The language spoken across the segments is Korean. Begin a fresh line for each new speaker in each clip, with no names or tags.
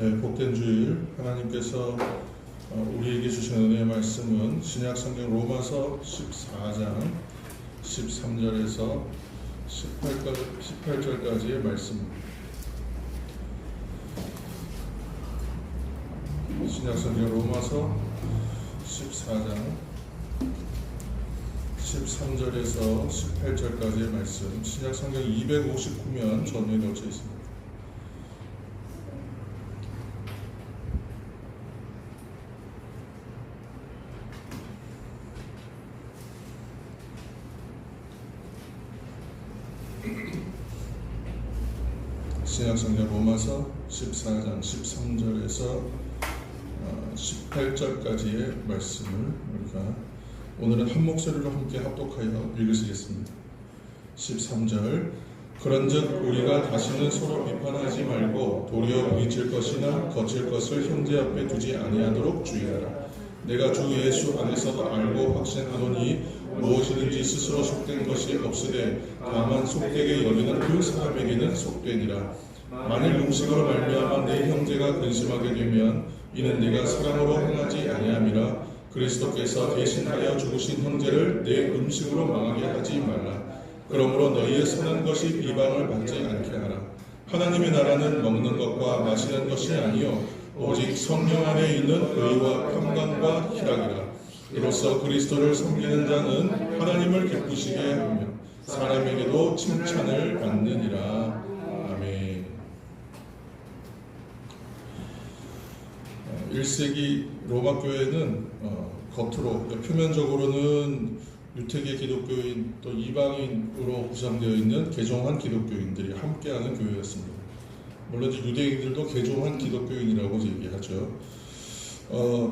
네, 복된 주일 하나님께서 우리에게 주신 은혜의 말씀은 신약 성경 로마서 14장 13절에서 18절까지의 말씀입니다. 신약 성경 로마서 14장 13절에서 18절까지의 말씀, 신약 성경 259면 전면에 놓쳐 있습니다. 신약 성경 로마서 14장 13절에서 18절까지의 말씀을 우리가 오늘은 한 목소리로 함께 합독하여 읽으시겠습니다. 13절 그런즉 우리가 다시는 서로 비판하지 말고 도리어 빚을 것이나 거칠 것을 형제 앞에 두지 아니하도록 주의하라. 내가 주 예수 안에서도 알고 확신하노니 무엇이든지 스스로 속된 것이 없으되 다만 속되게 여기는 그 사람에게는 속되니라. 만일 음식으로 말미암아 내 형제가 근심하게 되면 이는 내가 사랑으로 행하지 아니함이라. 그리스도께서 대신하여 죽으신 형제를 내 음식으로 망하게 하지 말라. 그러므로 너희의 선한 것이 비방을 받지 않게 하라. 하나님의 나라는 먹는 것과 마시는 것이 아니요 오직 성령 안에 있는 의와 평강과 희락이라. 이로써 그리스도를 섬기는 자는 하나님을 기쁘시게 하며 사람에게도 칭찬을 받느니라. 아멘. 1세기 로마 교회는 겉으로 표면적으로는 유태계 기독교인 또 이방인으로 구성되어 있는 개종한 기독교인들이 함께하는 교회였습니다. 물론 유대인들도 개종한 기독교인이라고 얘기하죠.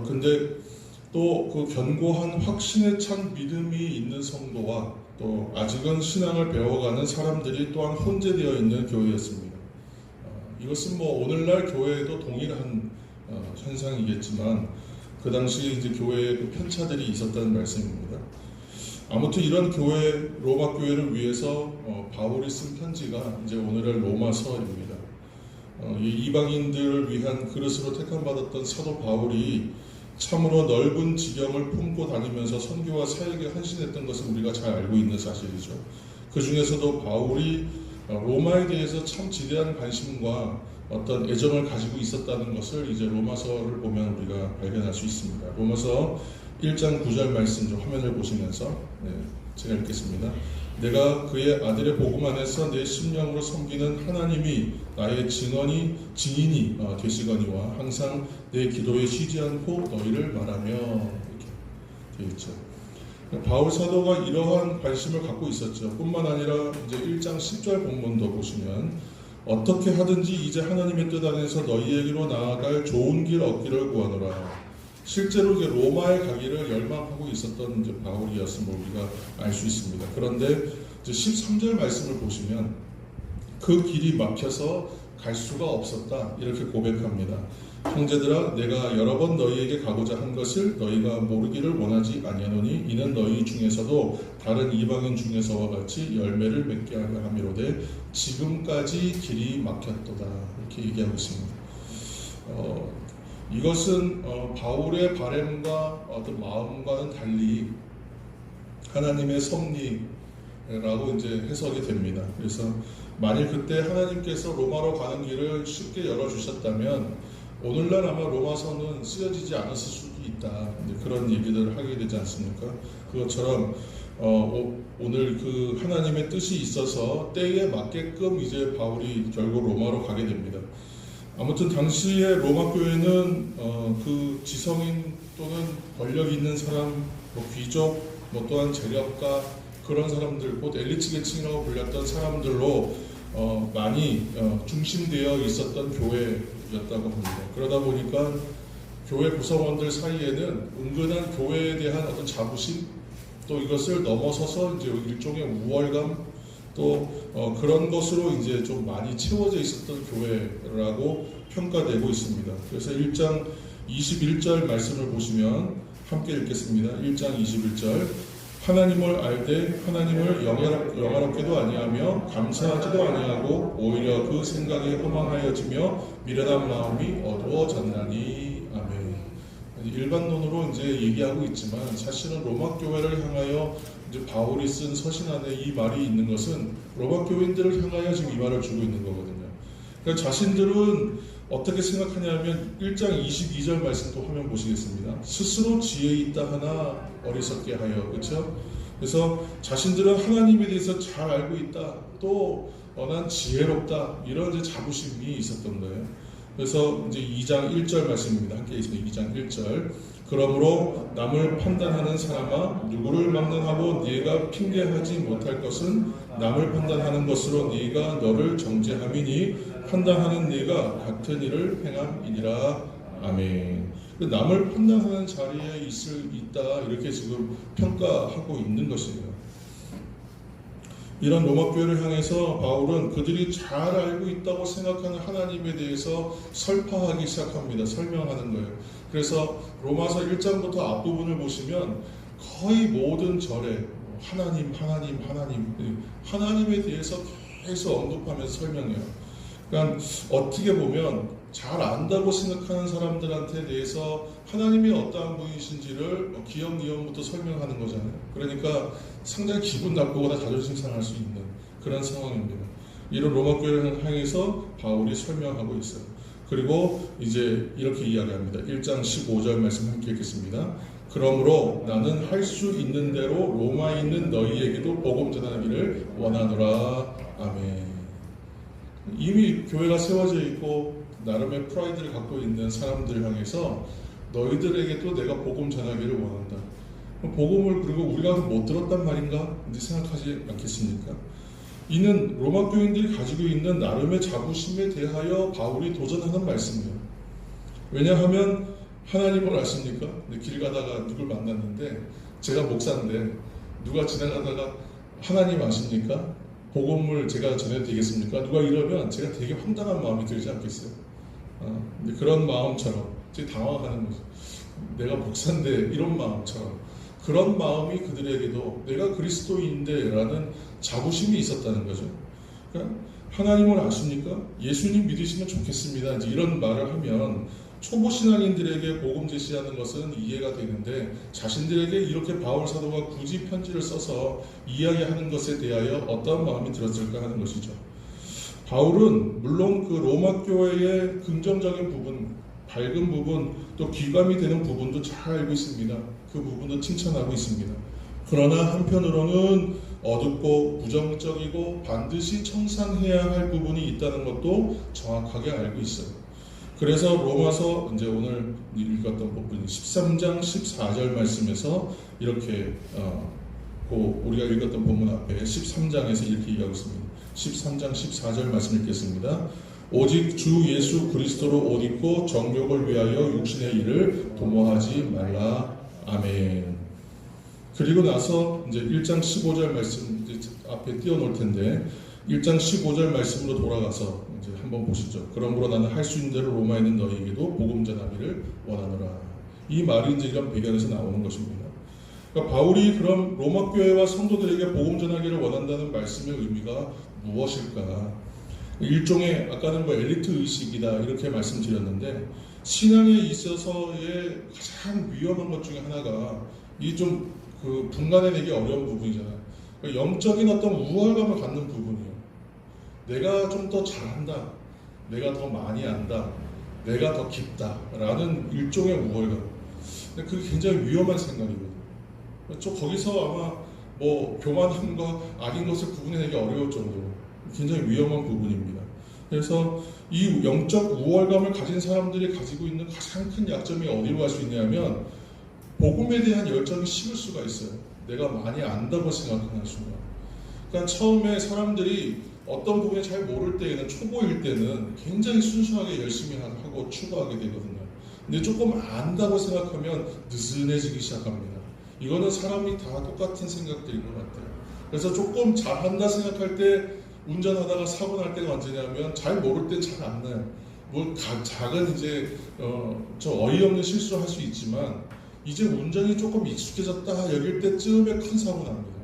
근데 또 그 견고한 확신에 찬 믿음이 있는 성도와 또 아직은 신앙을 배워가는 사람들이 또한 혼재되어 있는 교회였습니다. 이것은 뭐 오늘날 교회에도 동일한 현상이겠지만 그 당시 이제 교회에 그 편차들이 있었다는 말씀입니다. 아무튼 이런 교회 로마 교회를 위해서 바울이 쓴 편지가 이제 오늘날 로마서입니다. 이 이방인들을 위한 그릇으로 택함받았던 사도 바울이 참으로 넓은 지경을 품고 다니면서 선교와 사역에 헌신했던 것은 우리가 잘 알고 있는 사실이죠. 그 중에서도 바울이 로마에 대해서 참 지대한 관심과 어떤 애정을 가지고 있었다는 것을 이제 로마서를 보면 우리가 발견할 수 있습니다. 로마서 1장 9절 말씀 좀 화면을 보시면서 제가 읽겠습니다. 내가 그의 아들의 복음 안에서 내 심령으로 섬기는 하나님이 나의 증인이 되시거니와 항상 내 기도에 쉬지 않고 너희를 말하며 이렇게 되어 있죠. 바울 사도가 이러한 관심을 갖고 있었죠. 뿐만 아니라 이제 1장 10절 본문도 보시면 어떻게 하든지 이제 하나님의 뜻 안에서 너희에게로 나아갈 좋은 길 얻기를 구하노라. 실제로 이제 로마에 가기를 열망하고 있었던 이제 바울이었음을 우리가 알 수 있습니다. 그런데 이제 13절 말씀을 보시면 그 길이 막혀서 갈 수가 없었다 이렇게 고백합니다. 형제들아 내가 여러 번 너희에게 가고자 한 것을 너희가 모르기를 원하지 아니하노니 이는 너희 중에서도 다른 이방인 중에서와 같이 열매를 맺게 하려 함이로되 지금까지 길이 막혔도다 이렇게 얘기하고 있습니다. 이것은 바울의 바램과 어떤 마음과는 달리 하나님의 섭리라고 이제 해석이 됩니다. 그래서 만일 그때 하나님께서 로마로 가는 길을 쉽게 열어주셨다면 오늘날 아마 로마서는 쓰여지지 않았을 수도 있다. 이제 그런 얘기들을 하게 되지 않습니까? 그것처럼 오늘 그 하나님의 뜻이 있어서 때에 맞게끔 이제 바울이 결국 로마로 가게 됩니다. 아무튼 당시의 로마 교회는 그 지성인 또는 권력 있는 사람, 귀족, 또한 재력가 그런 사람들, 곧 엘리트 계층이라고 불렸던 사람들로 많이 중심되어 있었던 교회였다고 합니다. 그러다 보니까 교회 구성원들 사이에는 은근한 교회에 대한 어떤 자부심, 또 이것을 넘어서서 이제 일종의 우월감, 또 그런 것으로 이제 좀 많이 채워져 있었던 교회라고 평가되고 있습니다. 그래서 1장 21절 말씀을 보시면 함께 읽겠습니다. 1장 21절 하나님을 알되 하나님을 영화롭게도 아니하며 감사하지도 아니하고 오히려 그 생각에 허망하여지며 미련한 마음이 어두워졌나니. 아멘. 일반론으로 이제 얘기하고 있지만 사실은 로마 교회를 향하여 이제 바울이 쓴 서신 안에 이 말이 있는 것은 로마 교인들을 향하여 지금 이 말을 주고 있는 거거든요. 그러니까 자신들은 어떻게 생각하냐면 1장 22절 말씀 또 화면 보시겠습니다. 스스로 지혜 있다 하나 어리석게 하여, 그렇죠? 그래서 자신들은 하나님에 대해서 잘 알고 있다, 또 난 지혜롭다, 이런 이제 자부심이 있었던 거예요. 그래서 이제 2장 1절 말씀입니다. 함께 있습니다. 2장 1절. 그러므로 남을 판단하는 사람아, 누구를 막론하고 네가 핑계하지 못할 것은 남을 판단하는 것으로 네가 너를 정죄함이니 판단하는 네가 같은 일을 행함이니라. 아멘. 남을 판단하는 자리에 있다, 이렇게 지금 평가하고 있는 것이에요. 이런 로마 교회를 향해서 바울은 그들이 잘 알고 있다고 생각하는 하나님에 대해서 설파하기 시작합니다. 설명하는 거예요. 그래서 로마서 1장부터 앞부분을 보시면 거의 모든 절에 하나님에 대해서 계속 언급하면서 설명해요. 그러니까 어떻게 보면 잘 안다고 생각하는 사람들한테 대해서 하나님이 어떠한 분이신지를 기억 니언부터 설명하는 거잖아요. 그러니까 상당히 기분 나쁘거나 자존심 상할 수 있는 그런 상황입니다. 이런 로마 교회를 향해서 바울이 설명하고 있어요. 그리고 이제 이렇게 이야기합니다. 1장 15절 말씀 함께 읽겠습니다. 그러므로 나는 할 수 있는 대로 로마에 있는 너희에게도 복음 전하기를 원하노라. 아멘. 이미 교회가 세워져 있고 나름의 프라이드를 갖고 있는 사람들 향해서 너희들에게도 내가 복음 전하기를 원한다. 복음을 그리고 우리가 못 들었단 말인가? 이제 생각하지 않겠습니까? 이는 로마 교인들이 가지고 있는 나름의 자부심에 대하여 바울이 도전하는 말씀이에요. 왜냐하면 하나님을 아십니까? 길 가다가 누굴 만났는데 제가 목사인데 누가 지나가다가 하나님 아십니까? 복음을 제가 전해도 되겠습니까? 누가 이러면 제가 되게 황당한 마음이 들지 않겠어요? 그런 마음처럼 되게 당황하는 거죠. 내가 목사인데 이런 마음처럼 그런 마음이 그들에게도 내가 그리스도인데 라는 자부심이 있었다는 거죠. 그러니까 하나님을 아십니까? 예수님 믿으시면 좋겠습니다. 이제 이런 말을 하면 초보 신앙인들에게 복음 제시하는 것은 이해가 되는데 자신들에게 이렇게 바울 사도가 굳이 편지를 써서 이야기하는 것에 대하여 어떤 마음이 들었을까 하는 것이죠. 바울은 물론 그 로마 교회의 긍정적인 부분, 밝은 부분, 또 귀감이 되는 부분도 잘 알고 있습니다. 그 부분도 칭찬하고 있습니다. 그러나 한편으로는 어둡고 부정적이고 반드시 청산해야 할 부분이 있다는 것도 정확하게 알고 있어요. 그래서 로마서 이제 오늘 읽었던 부분 13장 14절 말씀에서 이렇게 우리가 읽었던 본문 앞에 13장에서 이렇게 얘기하고 있습니다. 13장 14절 말씀 읽겠습니다. 오직 주 예수 그리스도로 옷 입고 정욕을 위하여 육신의 일을 도모하지 말라. 아멘. 그리고 나서 이제 1장 15절 말씀 이제 앞에 띄워놓을 텐데 1장 15절 말씀으로 돌아가서 이제 한번 보시죠. 그러므로 나는 할 수 있는 대로 로마에 있는 너희에게도 복음 전하기를 원하노라. 이 말이 이제 이런 배경에서 나오는 것입니다. 그러니까 바울이 그럼 로마 교회와 성도들에게 복음 전하기를 원한다는 말씀의 의미가 무엇일까? 일종의 아까는 엘리트 의식이다 이렇게 말씀드렸는데 신앙에 있어서의 가장 위험한 것 중에 하나가 이 좀 그 분간해내기 어려운 부분이잖아요. 그러니까 영적인 어떤 우월감을 갖는 부분이에요. 내가 좀 더 잘한다, 내가 더 많이 안다, 내가 더 깊다라는 일종의 우월감. 근데 그게 굉장히 위험한 생각이거든요. 거기서 아마 교만함과 악인 것을 구분해내기 어려울 정도로 굉장히 위험한 부분입니다. 그래서 이 영적 우월감을 가진 사람들이 가지고 있는 가장 큰 약점이 어디로 갈 수 있냐면 복음에 대한 열정이 식을 수가 있어요. 내가 많이 안다고 생각하는 순간. 그러니까 처음에 사람들이 어떤 부분을 잘 모를 때에는 초보일 때는 굉장히 순수하게 열심히 하고 추구하게 되거든요. 근데 조금 안다고 생각하면 느슨해지기 시작합니다. 이거는 사람이 다 똑같은 생각들인 것 같아요. 그래서 조금 잘한다 생각할 때 운전하다가 사고 날 때가 언제냐면 잘 모를 땐 잘 안 나요. 작은 이제 좀 어이없는 실수를 할 수 있지만 이제 운전이 조금 익숙해졌다 여길 때쯤에 큰 사고 납니다.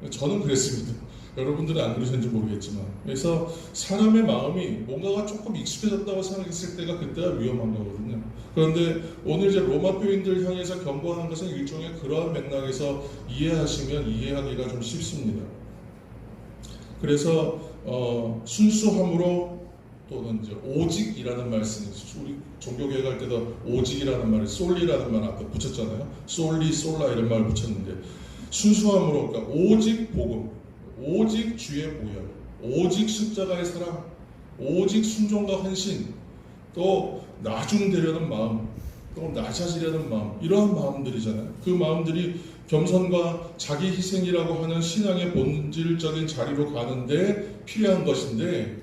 저는 그랬습니다. 여러분들은 안 그러셨는지 모르겠지만. 그래서 사람의 마음이 뭔가가 조금 익숙해졌다고 생각했을 때가 그때가 위험한 거거든요. 그런데 오늘 이제 로마 교인들 향해서 경고하는 것은 일종의 그러한 맥락에서 이해하시면 이해하기가 좀 쉽습니다. 그래서 순수함으로 또는 이제 오직이라는 말씀, 우리 종교개혁 할 때도 오직이라는 말을 솔리라는 말 앞에 붙였잖아요. 솔리, 솔라 이런 말을 붙였는데 순수함으로, 그러니까 오직 복음, 오직 주의 보혈, 오직 십자가의 사랑, 오직 순종과 헌신, 또 나중되려는 마음, 또 낮아지려는 마음, 이러한 마음들이잖아요. 그 마음들이 겸손과 자기 희생이라고 하는 신앙의 본질적인 자리로 가는데 필요한 것인데,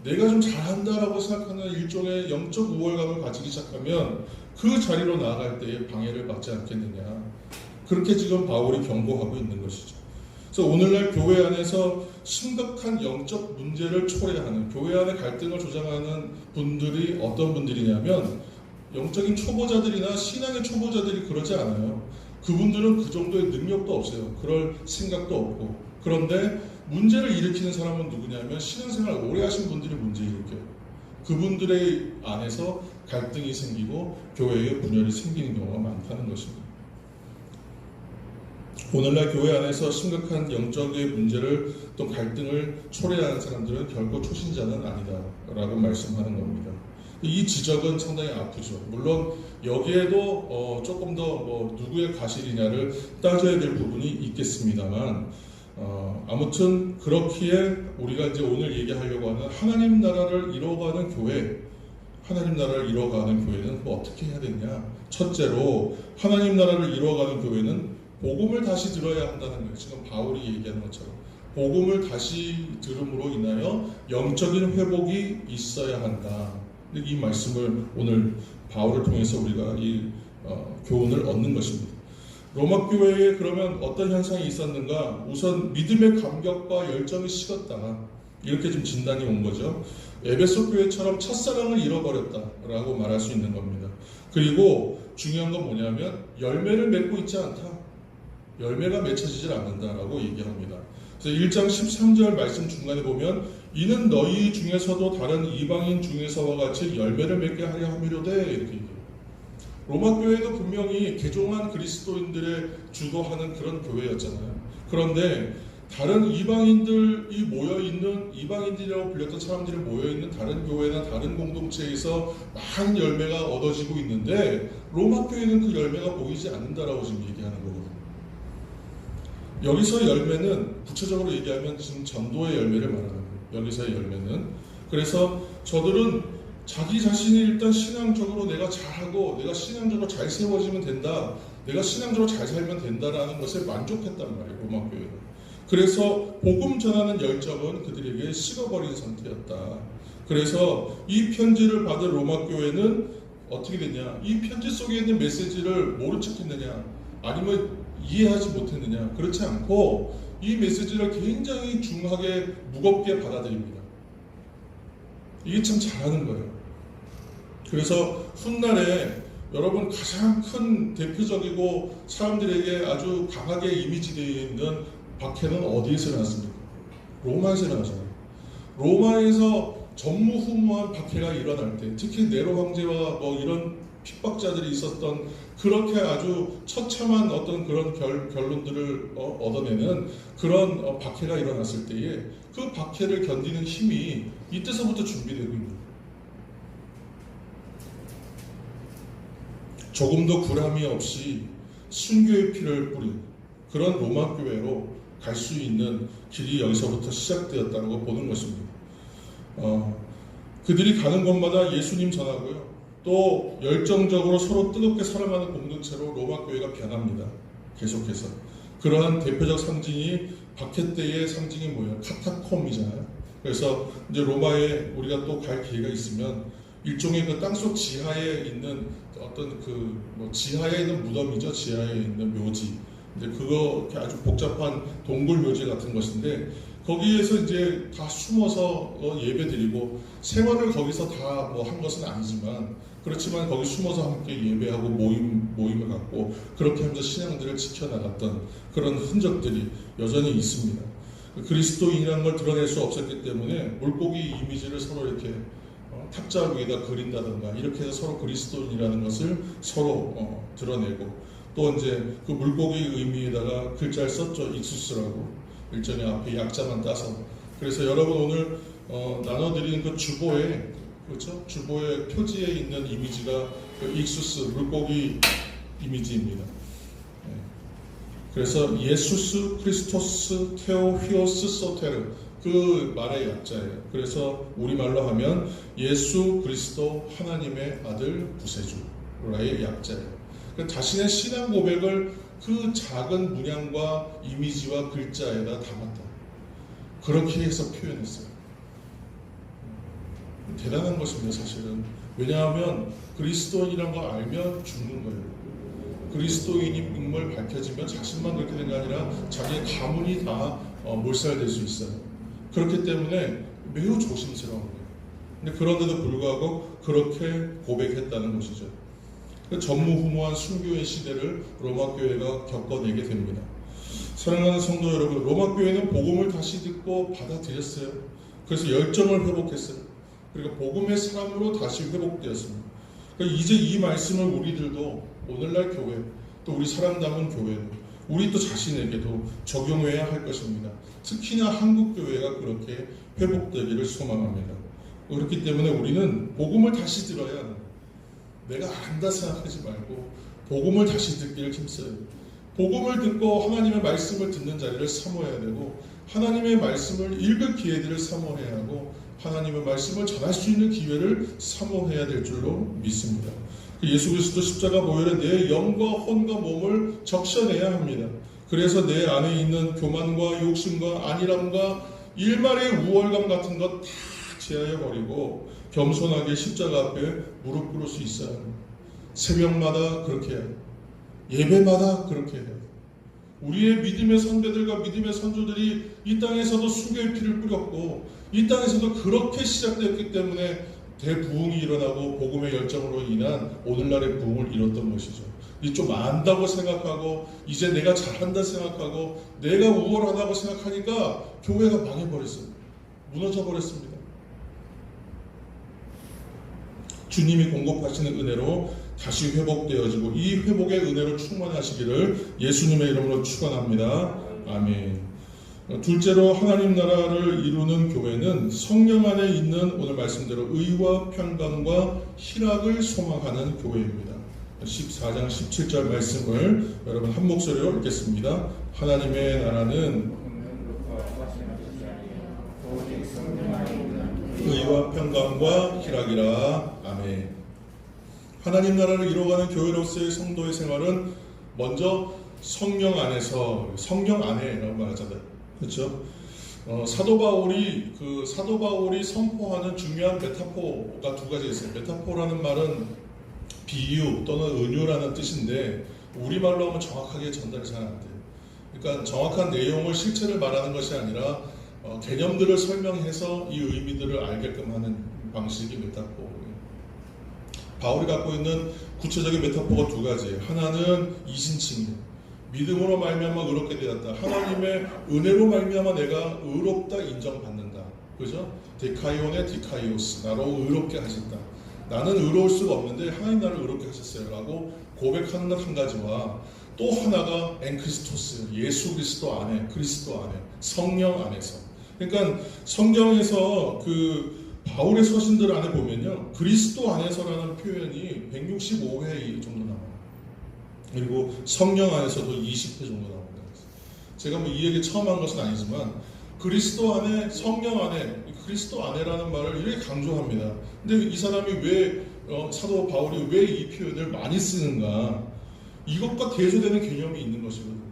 내가 좀 잘한다라고 생각하는 일종의 영적 우월감을 가지기 시작하면 그 자리로 나아갈 때에 방해를 받지 않겠느냐. 그렇게 지금 바울이 경고하고 있는 것이죠. 그래서 오늘날 교회 안에서 심각한 영적 문제를 초래하는, 교회 안의 갈등을 조장하는 분들이 어떤 분들이냐면 영적인 초보자들이나 신앙의 초보자들이 그러지 않아요. 그분들은 그 정도의 능력도 없어요. 그럴 생각도 없고. 그런데 문제를 일으키는 사람은 누구냐면 신앙생활 오래 하신 분들이 문제 일으켜요. 그분들의 안에서 갈등이 생기고 교회에 분열이 생기는 경우가 많다는 것입니다. 오늘날 교회 안에서 심각한 영적의 문제를 또 갈등을 초래하는 사람들은 결코 초신자는 아니다라고 말씀하는 겁니다. 이 지적은 상당히 아프죠. 물론 여기에도 조금 더 누구의 과실이냐를 따져야 될 부분이 있겠습니다만, 아무튼 그렇기에 우리가 이제 오늘 얘기하려고 하는 하나님 나라를 이뤄가는 교회, 하나님 나라를 이뤄가는 교회는 어떻게 해야 되냐? 첫째로 하나님 나라를 이뤄가는 교회는 복음을 다시 들어야 한다는 거예요. 지금 바울이 얘기하는 것처럼 복음을 다시 들음으로 인하여 영적인 회복이 있어야 한다. 이 말씀을 오늘 바울을 통해서 우리가 이 교훈을 얻는 것입니다. 로마 교회에 그러면 어떤 현상이 있었는가? 우선 믿음의 감격과 열정이 식었다. 이렇게 좀 진단이 온 거죠. 에베소 교회처럼 첫사랑을 잃어버렸다라고 말할 수 있는 겁니다. 그리고 중요한 건 뭐냐면 열매를 맺고 있지 않다. 열매가 맺혀지질 않는다라고 얘기합니다. 그래서 1장 13절 말씀 중간에 보면 이는 너희 중에서도 다른 이방인 중에서와 같이 열매를 맺게 하려 함이로되 이렇게 얘기해요. 로마 교회도 분명히 개종한 그리스도인들의 주도하는 그런 교회였잖아요. 그런데 다른 이방인들이 모여있는, 이방인들이라고 불렸던 사람들이 모여있는 다른 교회나 다른 공동체에서 많은 열매가 얻어지고 있는데 로마 교회는 그 열매가 보이지 않는다라고 지금 얘기하는 거거든요. 여기서 열매는 구체적으로 얘기하면 지금 전도의 열매를 말하는 거예요. 여기서의 열매는. 그래서 저들은 자기 자신이 일단 신앙적으로 내가 잘하고 내가 신앙적으로 잘 세워지면 된다, 내가 신앙적으로 잘 살면 된다라는 것에 만족했단 말이에요. 로마 교회는. 그래서 복음 전하는 열정은 그들에게 식어버린 상태였다. 그래서 이 편지를 받은 로마 교회는 어떻게 됐냐? 이 편지 속에 있는 메시지를 모른 척했느냐? 아니면 이해하지 못했느냐? 그렇지 않고 이 메시지를 굉장히 중하게 무겁게 받아들입니다. 이게 참 잘하는 거예요. 그래서 훗날에 여러분 가장 큰 대표적이고 사람들에게 아주 강하게 이미지되어 있는 박해는 어디에서 나왔습니까? 로마에서 나왔잖아요. 로마에서 전무후무한 박해가 일어날 때, 특히 네로 황제와 이런 핍박자들이 있었던 그렇게 아주 처참한 어떤 그런 결론들을 얻어내는 그런 박해가 일어났을 때에 그 박해를 견디는 힘이 이때서부터 준비되고 있는 거예요. 조금도 불함이 없이 순교의 피를 뿌린 그런 로마 교회로 갈 수 있는 길이 여기서부터 시작되었다고 보는 것입니다. 그들이 가는 곳마다 예수님 전하고요. 또 열정적으로 서로 뜨겁게 사랑하는 공동체로 로마 교회가 변합니다. 계속해서. 그러한 대표적 상징이 박해 때의 상징이 뭐예요? 카타콤이잖아요. 그래서 이제 로마에 우리가 또 갈 기회가 있으면 일종의 그 땅속 지하에 있는 어떤 지하에 있는 무덤이죠. 지하에 있는 묘지. 이제 그거 아주 복잡한 동굴 묘지 같은 것인데 거기에서 이제 다 숨어서 예배드리고 생활을 거기서 다 한 것은 아니지만 그렇지만 거기 숨어서 함께 예배하고 모임을 갖고 그렇게 하면서 신앙들을 지켜나갔던 그런 흔적들이 여전히 있습니다. 그리스도인이라는 걸 드러낼 수 없었기 때문에 물고기 이미지를 서로 이렇게 탁자 위에다 그린다든가 이렇게 해서 서로 그리스도인이라는 것을 서로 드러내고, 또 이제 그 물고기 의미에다가 글자를 썼죠. 익수스라고. 일전에 앞에 약자만 따서. 그래서 여러분 오늘 나눠드리는 그 주보에, 그렇죠? 주보의 표지에 있는 이미지가 그 익수스 물고기 이미지입니다. 그래서 예수스 크리스토스 테오휘오스 소테르, 그 말의 약자예요. 그래서 우리말로 하면 예수 그리스도 하나님의 아들 구세주라의 약자예요. 자신의 신앙 고백을 그 작은 문양과 이미지와 글자에다 담았다. 그렇게 해서 표현했어요. 대단한 것입니다, 사실은. 왜냐하면 그리스도인이란 걸 알면 죽는 거예요. 그리스도인임을 밝혀지면 자신만 그렇게 된 게 아니라 자기의 가문이 다 몰살될 수 있어요. 그렇기 때문에 매우 조심스러운 거예요. 근데 그런데도 불구하고 그렇게 고백했다는 것이죠. 전무후무한 순교의 시대를 로마 교회가 겪어내게 됩니다. 사랑하는 성도 여러분, 로마 교회는 복음을 다시 듣고 받아들였어요. 그래서 열정을 회복했어요. 그리고 복음의 사람으로 다시 회복되었습니다. 그러니까 이제 이 말씀을 우리들도 오늘날 교회, 또 우리 사랑 담은 교회, 우리 또 자신에게도 적용해야 할 것입니다. 특히나 한국 교회가 그렇게 회복되기를 소망합니다. 그렇기 때문에 우리는 복음을 다시 들어야 합니다. 내가 안다 생각하지 말고 복음을 다시 듣기를 힘써요. 복음을 듣고 하나님의 말씀을 듣는 자리를 사모해야 되고, 하나님의 말씀을 읽을 기회들을 사모해야 하고, 하나님의 말씀을 전할 수 있는 기회를 사모해야 될 줄로 믿습니다. 예수 그리스도 십자가 보혈에 내 영과 혼과 몸을 적셔내야 합니다. 그래서 내 안에 있는 교만과 욕심과 안일함과 일말의 우월감 같은 것 다 제하여 버리고 겸손하게 십자가 앞에 무릎 꿇을 수 있어야 합니다. 새벽마다 그렇게 해요. 예배마다 그렇게 해요. 우리의 믿음의 선배들과 믿음의 선조들이 이 땅에서도 순교의 피를 뿌렸고, 이 땅에서도 그렇게 시작되었기 때문에 대부흥이 일어나고 복음의 열정으로 인한 오늘날의 부흥을 이뤘던 것이죠. 이 좀 안다고 생각하고 이제 내가 잘한다 생각하고 내가 우월하다고 생각하니까 교회가 망해버렸어요. 무너져 버렸습니다. 주님이 공급하시는 은혜로 다시 회복되어지고 이 회복의 은혜로 충만하시기를 예수님의 이름으로 축원합니다. 아멘. 둘째로 하나님 나라를 이루는 교회는 성령 안에 있는 오늘 말씀대로 의와 평강과 희락을 소망하는 교회입니다. 14장 17절 말씀을 여러분 한 목소리로 읽겠습니다. 하나님의 나라는 의와 평강과 희락이라. 아멘. 하나님 나라를 이루어가는 교회로서의 성도의 생활은 먼저 성령 안에서, 성령 안에라고 말하잖아요. 그렇죠? 사도 바울이 선포하는 중요한 메타포가 두 가지 있어요. 메타포라는 말은 비유 또는 은유라는 뜻인데 우리말로 하면 정확하게 전달이 잘 안 돼요. 그러니까 정확한 내용을 실체를 말하는 것이 아니라 개념들을 설명해서 이 의미들을 알게끔 하는 방식이 메타포예요. 바울이 갖고 있는 구체적인 메타포가 두 가지예요. 하나는 이신칭이에요. 믿음으로 말미암아 의롭게 되었다. 하나님의 은혜로 말미암아 내가 의롭다 인정받는다. 그죠? 데카이온의 디카이오스, 나로 의롭게 하셨다. 나는 의로울 수가 없는데 하나님 나를 의롭게 하셨어요 라고 고백하는 것 한 가지와, 또 하나가 엔크리스토스, 예수 그리스도 안에, 그리스도 안에, 성령 안에서. 그러니까 성경에서 그 바울의 서신들 안에 보면요, 그리스도 안에서라는 표현이 165회 정도 나와요. 그리고 성령 안에서도 20회 정도 나옵니다. 제가 뭐 이 얘기 처음 한 것은 아니지만 그리스도 안에, 성령 안에, 그리스도 안에라는 말을 이렇게 강조합니다. 근데 이 사람이 왜 사도 바울이 왜 이 표현을 많이 쓰는가? 이것과 대조되는 개념이 있는 것이거든요.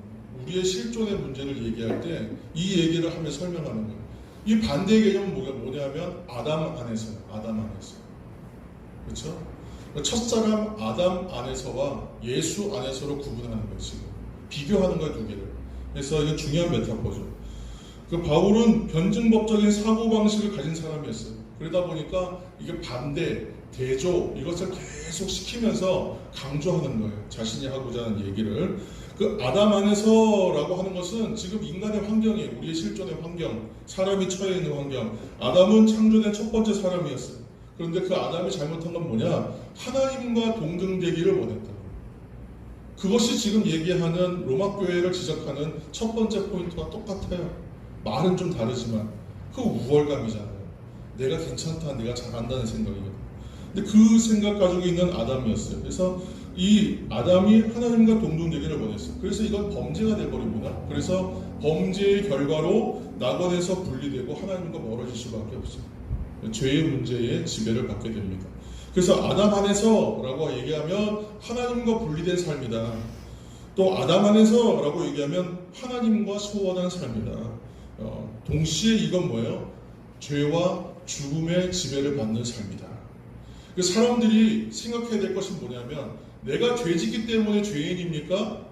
우리의 실존의 문제를 얘기할 때 이 얘기를 하며 설명하는 거예요. 이 반대의 개념은 뭐냐면 아담 안에서요. 아담 안에서. 그렇죠? 첫사람 아담 안에서와 예수 안에서로 구분하는 거예요. 지금 비교하는 거예요, 두 개를. 그래서 이게 중요한 메타포죠. 그 바울은 변증법적인 사고방식을 가진 사람이었어요. 그러다 보니까 이게 반대, 대조 이것을 계속 시키면서 강조하는 거예요. 자신이 하고자 하는 얘기를. 그 아담 안에서라고 하는 것은 지금 인간의 환경이 우리의 실존의 환경, 사람이 처해 있는 환경. 아담은 창조된 첫 번째 사람이었어요. 그런데 그 아담이 잘못한 건 뭐냐? 하나님과 동등되기를 원했다. 그것이 지금 얘기하는 로마 교회를 지적하는 첫 번째 포인트와 똑같아요. 말은 좀 다르지만 그 우월감이잖아요. 내가 괜찮다, 내가 잘한다는 생각이거든요. 근데 그 생각 가지고 있는 아담이었어요. 그래서 이 아담이 하나님과 동등되기를 원했어요. 그래서 이건 범죄가 돼버립니다. 그래서 범죄의 결과로 낙원에서 분리되고 하나님과 멀어질 수밖에 없어요. 죄의 문제에 지배를 받게 됩니다. 그래서 아담 안에서라고 얘기하면 하나님과 분리된 삶이다. 또 아담 안에서라고 얘기하면 하나님과 소원한 삶이다. 동시에 이건 뭐예요? 죄와 죽음의 지배를 받는 삶이다. 사람들이 생각해야 될 것은 뭐냐면 내가 죄짓기 때문에 죄인입니까?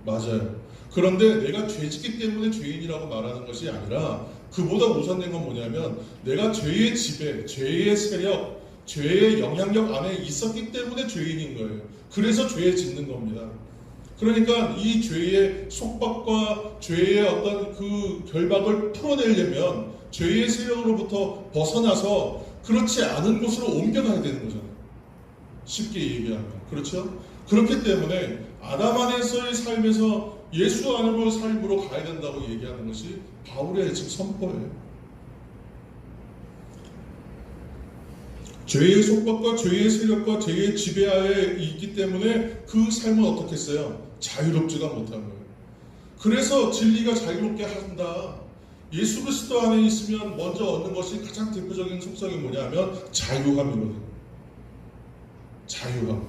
맞아요. 그런데 내가 죄짓기 때문에 죄인이라고 말하는 것이 아니라 그보다 우선된 건 뭐냐면 내가 죄의 지배, 죄의 세력, 죄의 영향력 안에 있었기 때문에 죄인인 거예요. 그래서 죄에 짓는 겁니다. 그러니까 이 죄의 속박과 죄의 어떤 그 결박을 풀어내려면 죄의 세력으로부터 벗어나서 그렇지 않은 곳으로 옮겨가야 되는 거잖아요. 쉽게 얘기하면. 그렇죠? 그렇기 때문에 아담 안에서의 삶에서 예수 안으로 삶으로 가야 된다고 얘기하는 것이 바울의 지금 선포예요. 죄의 속박과 죄의 세력과 죄의 지배하에 있기 때문에 그 삶은 어떻게 했어요? 자유롭지가 못한 거예요. 그래서 진리가 자유롭게 한다. 예수 그리스도 안에 있으면 먼저 얻는 것이 가장 대표적인 속성이 뭐냐면 자유함이거든요. 자유함.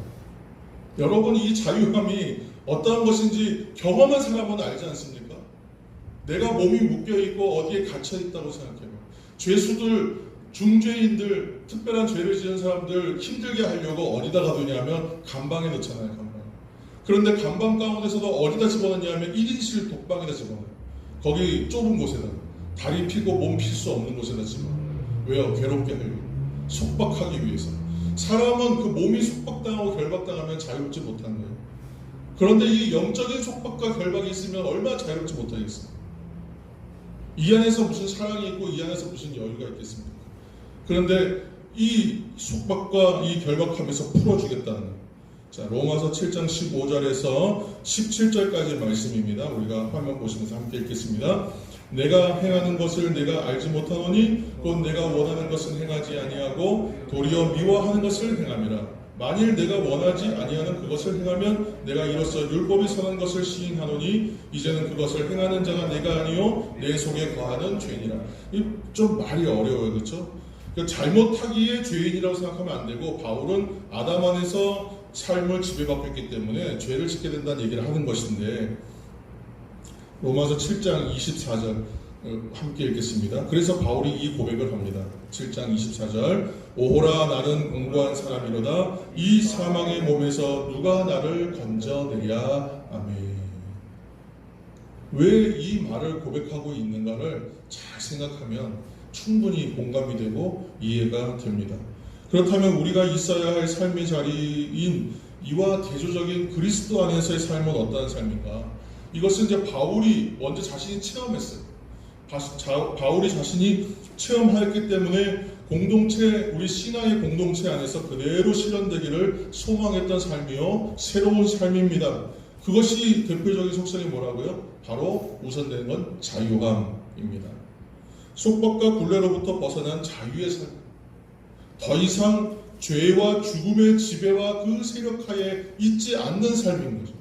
여러분 이 자유함이 어떠한 것인지 경험한 사람은 알지 않습니까? 내가 몸이 묶여있고 어디에 갇혀있다고 생각해요. 죄수들, 중죄인들, 특별한 죄를 지은 사람들 힘들게 하려고 어디다 가두냐면 감방에 넣잖아요. 감방. 그런데 감방 가운데서도 어디다 집어넣냐면 1인실 독방에다 집어넣어요. 거기 좁은 곳에다. 다리 피고 몸 필 수 없는 곳에다 집어넣어요. 왜요? 괴롭게 하려고. 속박하기 위해서. 사람은 그 몸이 속박당하고 결박당하면 자유롭지 못한 거예요. 그런데 이 영적인 속박과 결박이 있으면 얼마나 자유롭지 못하겠어요. 이 안에서 무슨 사랑이 있고 이 안에서 무슨 여유가 있겠습니까? 그런데 이 속박과 이 결박하면서 풀어주겠다는 거예요. 자, 로마서 7장 15절에서 17절까지 말씀입니다. 우리가 화면 보시면서 함께 읽겠습니다. 내가 행하는 것을 내가 알지 못하노니 곧 내가 원하는 것은 행하지 아니하고 도리어 미워하는 것을 행함이라. 만일 내가 원하지 아니하는 그것을 행하면 내가 이로써 율법이 선한 것을 시인하노니 이제는 그것을 행하는 자가 내가 아니요 내 속에 거하는 죄인이라. 좀 말이 어려워요. 그렇죠? 그러니까 잘못하기에 죄인이라고 생각하면 안 되고 바울은 아담 안에서 삶을 지배받고 있기 때문에 죄를 짓게 된다는 얘기를 하는 것인데 로마서 7장 24절 함께 읽겠습니다. 그래서 바울이 이 고백을 합니다. 7장 24절 오호라 나는 공고한 사람이로다 이 사망의 몸에서 누가 나를 건져내랴. 아멘. 왜 이 말을 고백하고 있는가를 잘 생각하면 충분히 공감이 되고 이해가 됩니다. 그렇다면 우리가 있어야 할 삶의 자리인 이와 대조적인 그리스도 안에서의 삶은 어떠한 삶인가? 이것은 이제 바울이 먼저 자신이 체험했어요. 바울이 자신이 체험하였기 때문에 공동체, 우리 신앙의 공동체 안에서 그대로 실현되기를 소망했던 삶이요 새로운 삶입니다. 그것이 대표적인 속성이 뭐라고요? 바로 우선되는 건 자유함입니다. 속박과 굴레로부터 벗어난 자유의 삶. 더 이상 죄와 죽음의 지배와 그 세력하에 있지 않는 삶인 거죠.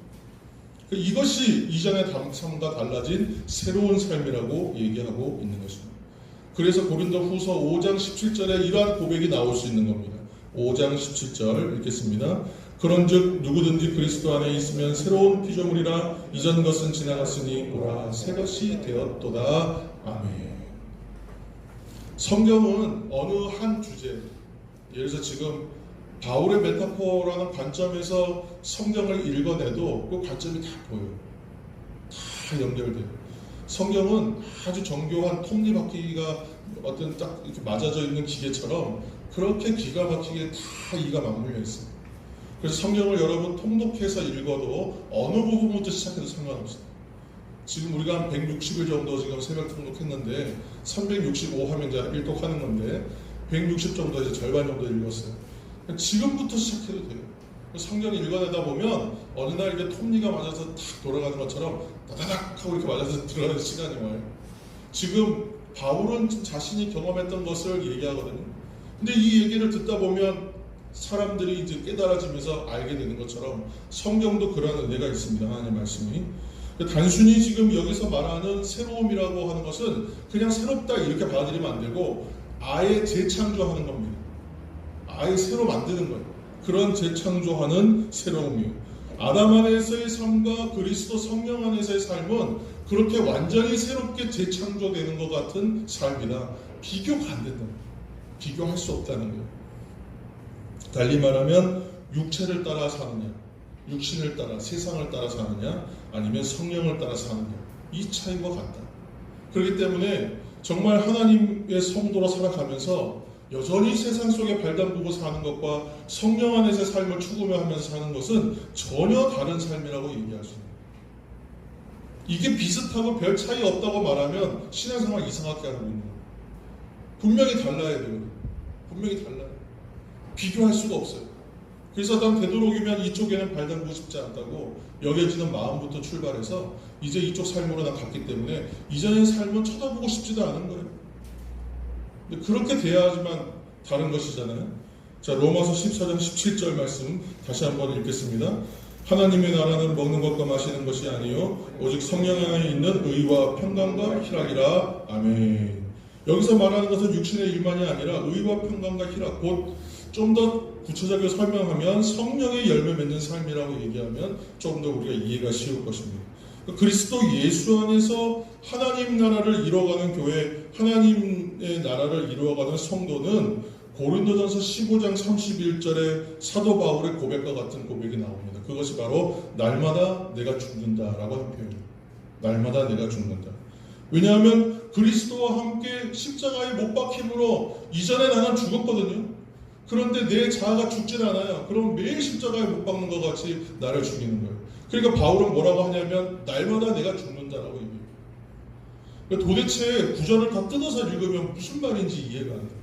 이것이 이전의 삶과 달라진 새로운 삶이라고 얘기하고 있는 것입니다. 그래서 고린도후서 5장 17절에 이러한 고백이 나올 수 있는 겁니다. 5장 17절 읽겠습니다. 그런즉 누구든지 그리스도 안에 있으면 새로운 피조물이라 이전 것은 지나갔으니 보라 새 것이 되었도다. 아멘. 성경은 어느 한 주제, 예를 들어서 지금 바울의 메타포라는 관점에서 성경을 읽어내도 그 관점이 다 보여요. 다 연결돼요. 성경은 아주 정교한 톱니바퀴가 어떤 딱 이렇게 맞아져 있는 기계처럼 그렇게 기가 막히게 다 이가 맞물려 있어요. 그래서 성경을 여러분 통독해서 읽어도 어느 부분부터 시작해도 상관없어요. 지금 우리가 한 160일 정도 지금 새벽 통독했는데 365 하면 이제 일독하는 건데 160 정도 이제 절반 정도 읽었어요. 지금부터 시작해도 돼요. 성경 읽어내다 보면 어느 날 이게 톱니가 맞아서 탁 돌아가는 것처럼 다다닥 하고 이렇게 맞아서 들어가는 시간이 와요. 지금 바울은 자신이 경험했던 것을 얘기하거든요. 근데 이 얘기를 듣다 보면 사람들이 이제 깨달아지면서 알게 되는 것처럼 성경도 그러한 은혜가 있습니다. 하나님의 말씀이. 단순히 지금 여기서 말하는 새로움이라고 하는 것은 그냥 새롭다 이렇게 받아들이면 안 되고 아예 재창조하는 겁니다. 아예 새로 만드는 거예요. 그런 재창조하는 새로움이요. 아담 안에서의 삶과 그리스도 성령 안에서의 삶은 그렇게 완전히 새롭게 재창조되는 것 같은 삶이다. 비교가 안 된다. 비교할 수 없다는 거예요. 달리 말하면 육체를 따라 사느냐, 육신을 따라 세상을 따라 사느냐, 아니면 성령을 따라 사느냐, 이 차이인 것 같다. 그렇기 때문에 정말 하나님의 성도로 살아가면서 여전히 세상 속에 발담그고 사는 것과 성령 안에서의 삶을 추구하면서 사는 것은 전혀 다른 삶이라고 얘기할 수 있습니다. 이게 비슷하고 별 차이 없다고 말하면 신앙생활 이상하게 하고 있는 거예요. 분명히 달라야 돼요. 분명히 달라요. 비교할 수가 없어요. 그래서 난 되도록이면 이쪽에는 발담그고 싶지 않다고 여겨지는 마음부터 출발해서 이제 이쪽 삶으로 난 갔기 때문에 이전의 삶은 쳐다보고 싶지도 않은 거예요. 근데 그렇게 돼야지만 다른 것이잖아요. 자, 로마서 14장 17절 말씀 다시 한번 읽겠습니다. 하나님의 나라는 먹는 것과 마시는 것이 아니요 오직 성령 안에 있는 의와 평강과 희락이라. 아멘. 여기서 말하는 것은 육신의 일만이 아니라 의와 평강과 희락, 곧 좀 더 구체적으로 설명하면 성령의 열매 맺는 삶이라고 얘기하면 좀 더 우리가 이해가 쉬울 것입니다. 그리스도 예수 안에서 하나님 나라를 이루어가는 교회, 하나님의 나라를 이루어가는 성도는 고린도전서 15장 31절에 사도 바울의 고백과 같은 고백이 나옵니다. 그것이 바로 날마다 내가 죽는다라고 하는 표현입니다. 날마다 내가 죽는다. 왜냐하면 그리스도와 함께 십자가에 못 박힘으로 이전에 나는 죽었거든요. 그런데 내 자아가 죽진 않아요. 그럼 매일 십자가에 못 박는 것 같이 나를 죽이는 거예요. 그러니까 바울은 뭐라고 하냐면 날마다 내가 죽는다라고 얘기해요. 그러니까 도대체 구절을 다 뜯어서 읽으면 무슨 말인지 이해가 안 돼요.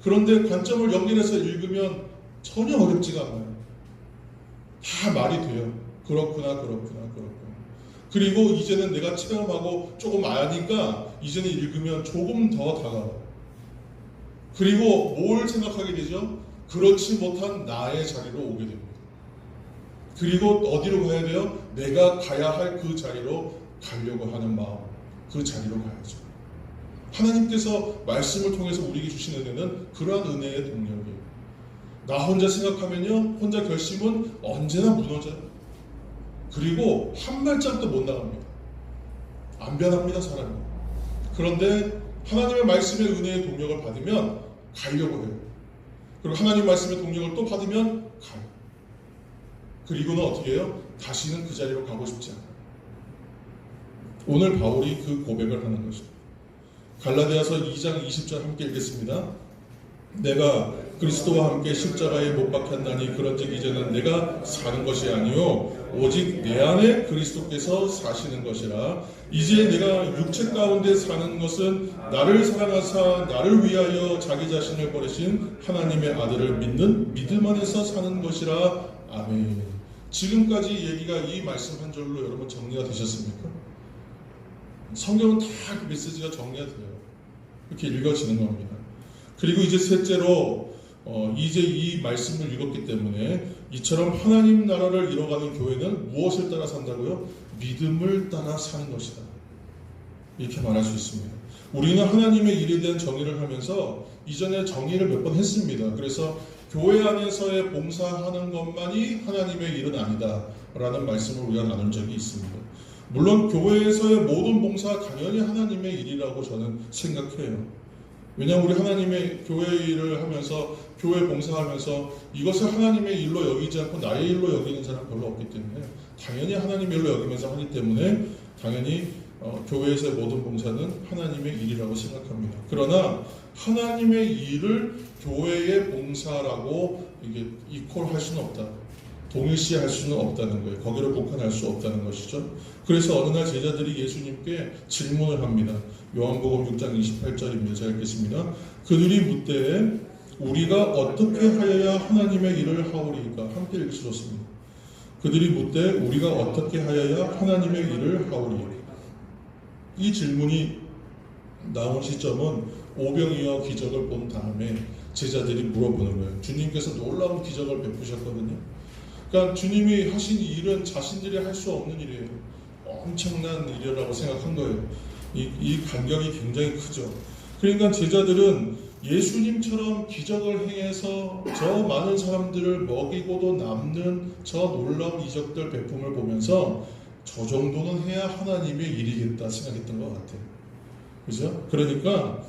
그런데 관점을 연결해서 읽으면 전혀 어렵지가 않아요. 다 말이 돼요. 그렇구나. 그리고 이제는 내가 체험하고 조금 아니까 이제는 읽으면 조금 더 다가와요. 그리고 뭘 생각하게 되죠? 그렇지 못한 나의 자리로 오게 됩니다. 그리고 어디로 가야 돼요? 내가 가야 할 그 자리로 가려고 하는 마음, 그 자리로 가야죠. 하나님께서 말씀을 통해서 우리에게 주신 은혜는 그러한 은혜의 동력이에요. 나 혼자 생각하면요, 혼자 결심은 언제나 무너져요. 그리고 한 발짝도 못 나갑니다. 안 변합니다, 사람이. 그런데 하나님의 말씀의 은혜의 동력을 받으면 가려고 해요. 그리고 하나님 말씀의 동력을 또 받으면 가요. 그리고는 어떻게 해요? 다시는 그 자리로 가고 싶지 않아요. 오늘 바울이 그 고백을 하는 것입니다. 갈라디아서 2장 20절 함께 읽겠습니다. 내가 그리스도와 함께 십자가에 못 박혔나니 그런즉 이제는 내가 사는 것이 아니요 오직 내 안에 그리스도께서 사시는 것이라. 이제 내가 육체 가운데 사는 것은 나를 사랑하사 나를 위하여 자기 자신을 버리신 하나님의 아들을 믿는 믿음 안에서 사는 것이라. 아멘. 지금까지 얘기가 이 말씀 한 절로 여러분 정리가 되셨습니까? 성경은 다 그 메시지가 정리가 돼요. 이렇게 읽어지는 겁니다. 그리고 이제 셋째로 이제 이 말씀을 읽었기 때문에 이처럼 하나님 나라를 이뤄가는 교회는 무엇을 따라 산다고요? 믿음을 따라 사는 것이다. 이렇게 말할 수 있습니다. 우리는 하나님의 일에 대한 정의를 하면서 이전에 정의를 몇 번 했습니다. 그래서 교회 안에서의 봉사하는 것만이 하나님의 일은 아니다 라는 말씀을 우리가 나눈 적이 있습니다. 물론 교회에서의 모든 봉사가 당연히 하나님의 일이라고 저는 생각해요. 왜냐하면 우리 하나님의 교회 일을 하면서 교회 봉사하면서 이것을 하나님의 일로 여기지 않고 나의 일로 여기는 사람 별로 없기 때문에 당연히 하나님의 일로 여기면서 하기 때문에 당연히 교회에서의 모든 봉사는 하나님의 일이라고 생각합니다. 그러나 하나님의 일을 교회의 봉사라고 이게 이퀄할 수는 없다. 동일시할 수는 없다는 거예요. 거기로 국한할 수 없다는 것이죠. 그래서 어느 날 제자들이 예수님께 질문을 합니다. 요한복음 6장 28절입니다. 제가 읽겠습니다. 그들이 묻되 우리가 어떻게 하여야 하나님의 일을 하오리까? 함께 읽으시겠습니다. 그들이 묻되 우리가 어떻게 하여야 하나님의 일을 하오리까? 이 질문이 나온 시점은 오병이어 기적을 본 다음에 제자들이 물어보는 거예요. 주님께서 놀라운 기적을 베푸셨거든요. 그러니까 주님이 하신 이 일은 자신들이 할 수 없는 일이에요. 엄청난 일이라고 생각한 거예요. 이 간격이 굉장히 크죠. 그러니까 제자들은 예수님처럼 기적을 행해서 저 많은 사람들을 먹이고도 남는 저 놀라운 이적들 베품을 보면서 저 정도는 해야 하나님의 일이겠다 생각했던 것 같아요. 그죠? 그러니까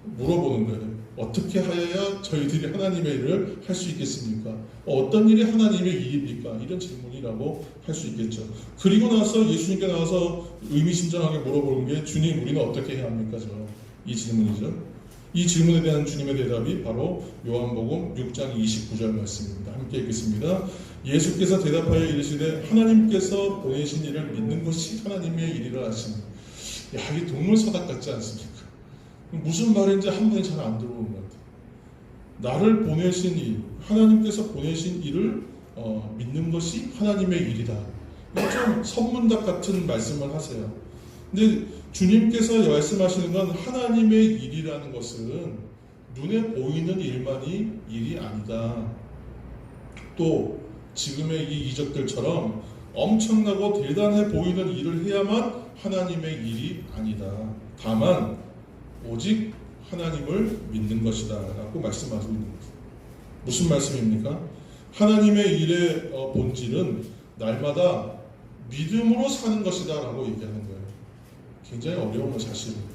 물어보는 거예요. 어떻게 하여야 저희들이 하나님의 일을 할 수 있겠습니까? 어떤 일이 하나님의 일입니까? 이런 질문이라고 할 수 있겠죠. 그리고 나서 예수님께 나와서 의미심장하게 물어보는 게 주님 우리는 어떻게 해야 합니까? 이 질문이죠. 이 질문에 대한 주님의 대답이 바로 요한복음 6장 29절 말씀입니다. 함께 읽겠습니다. 예수께서 대답하여 이르시되 하나님께서 보내신 일을 믿는 것이 하나님의 일이라 하시니. 야, 이게 동물서답 같지 않습니까? 무슨 말인지 한 번에 잘 안 들어오는 것 같아요. 나를 보내신 일, 하나님께서 보내신 일을 믿는 것이 하나님의 일이다. 좀 선문답 같은 말씀을 하세요. 근데 주님께서 말씀하시는 건 하나님의 일이라는 것은 눈에 보이는 일만이 일이 아니다. 또 지금의 이 이적들처럼 엄청나고 대단해 보이는 일을 해야만 하나님의 일이 아니다. 다만 오직 하나님을 믿는 것이다 라고 말씀하고 있는 거예요. 무슨 말씀입니까? 하나님의 일의 본질은 날마다 믿음으로 사는 것이다 라고 얘기하는 거예요. 굉장히 어려운 건 사실입니다.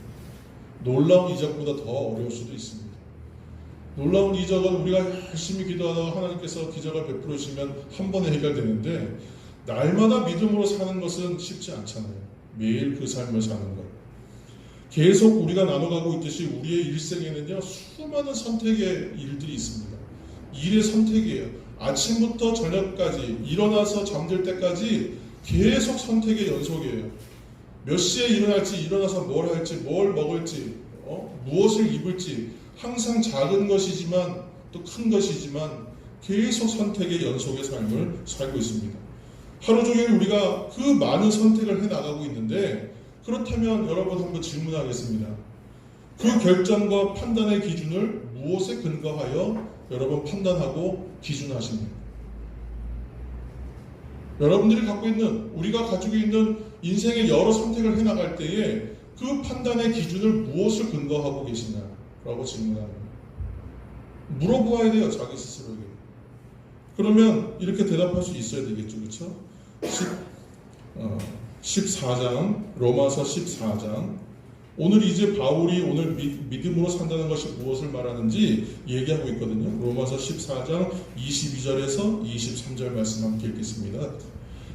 놀라운 이적보다 더 어려울 수도 있습니다. 놀라운 이적은 우리가 열심히 기도하다가 하나님께서 기적을 베풀어 주시면 한 번에 해결되는데 날마다 믿음으로 사는 것은 쉽지 않잖아요. 매일 그 삶을 사는 것. 계속 우리가 나눠가고 있듯이 우리의 일생에는요 수많은 선택의 일들이 있습니다. 일의 선택이에요. 아침부터 저녁까지 일어나서 잠들 때까지 계속 선택의 연속이에요. 몇 시에 일어날지, 일어나서 뭘 할지, 뭘 먹을지, 무엇을 입을지 항상 작은 것이지만 또 큰 것이지만 계속 선택의 연속의 삶을 살고 있습니다. 하루 종일 우리가 그 많은 선택을 해나가고 있는데 그렇다면 여러분 한번 질문하겠습니다. 그 결정과 판단의 기준을 무엇에 근거하여 여러분 판단하고 기준하십니까? 여러분들이 갖고 있는, 우리가 가지고 있는 인생의 여러 선택을 해나갈 때에 그 판단의 기준을 무엇을 근거하고 계시냐라고 질문합니다. 물어보아야 돼요, 자기 스스로에게. 그러면 이렇게 대답할 수 있어야 되겠죠, 그렇죠? 14장, 로마서 14장. 오늘 이제 바울이 오늘 믿음으로 산다는 것이 무엇을 말하는지 얘기하고 있거든요. 로마서 14장 22절에서 23절 말씀 함께 읽겠습니다.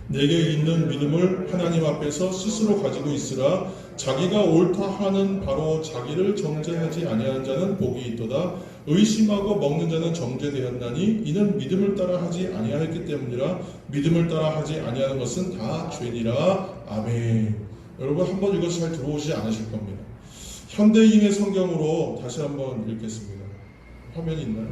내게 있는 믿음을 하나님 앞에서 스스로 가지고 있으라. 자기가 옳다 하는 바로 자기를 정죄하지 아니하는 자는 복이 있도다. 의심하고 먹는 자는 정죄되었나니 이는 믿음을 따라 하지 아니하였기 때문이라. 믿음을 따라 하지 아니하는 것은 다 죄니라. 아멘. 여러분 한번 이것이 잘 들어오지 않으실 겁니다. 현대인의 성경으로 다시 한번 읽겠습니다. 화면이 있나요?